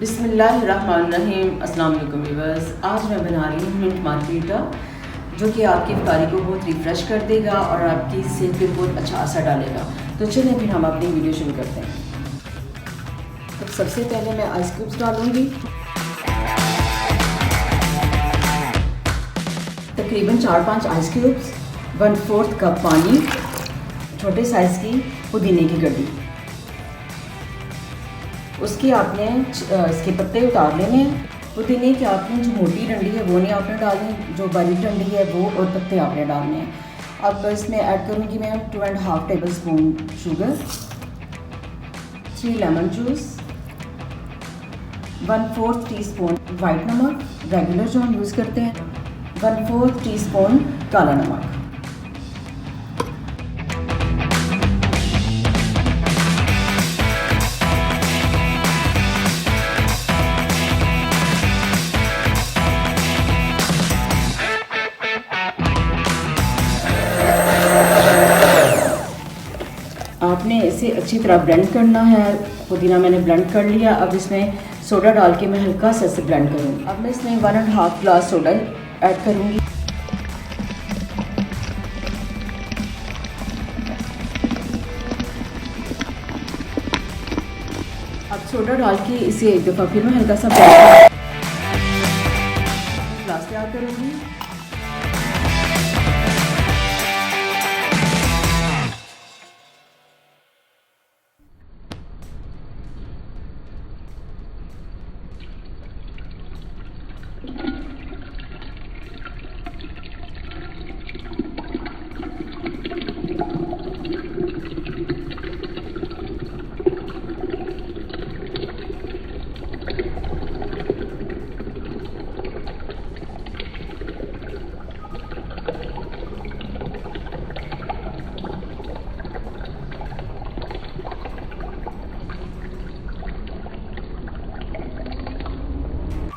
बिस्मिल्लाहिर्रहमानिर्रहीम। अस्सलाम वालेकुम व्यूअर्स। आज मैं बना रही हूँ मिंट मार्गरीटा, जो कि आपकी इफ्तारी को बहुत रिफ़्रेश कर देगा और आपकी सेहत पे बहुत अच्छा असर डालेगा। तो चलिए फिर हम अपनी वीडियो शुरू करते हैं। तो सबसे पहले मैं आइस क्यूब्स डालूँगी, तकरीबन 4-5 आइस क्यूब्स, 1/4 कप पानी, छोटे साइज़ की पुदीने की गड्डी। उसके आपने इसके पत्ते उतार लेने हैं। पुदीने की आपने जो मोटी डंडी है वो नहीं आपने डालनी, जो बारीक डंडी है वो और पत्ते आपने डालने हैं। अब इसमें ऐड करूँगी मैं 2.5 table spoon sugar, 3 lemon juice, 1/4 teaspoon white नमक रेगुलर जो हम यूज़ करते हैं, 1/4 टीस्पून काला नमक। आपने इसे अच्छी तरह ब्लेंड करना है। पुदीना मैंने ब्लेंड कर लिया। अब इसमें सोडा डाल के मैं हल्का सा इसे ब्लेंड करूँगी। अब मैं इसमें 1.5 ग्लास सोडा ऐड करूँगी। अब सोडा डाल के इसे एक दफ़ा फिर मैं हल्का सा ब्लेंड ग्लास तैयार करूँगी।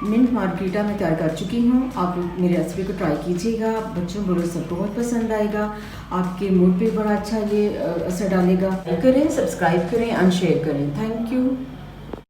मिंट मार्गरीटा मैं तैयार कर चुकी हूँ। आप मेरी रेसिपी को ट्राई कीजिएगा, बच्चों बड़ों सबको बहुत पसंद आएगा। आपके मूड पे बड़ा अच्छा ये असर डालेगा। करें, सब्सक्राइब करें, शेयर करें। Thank you.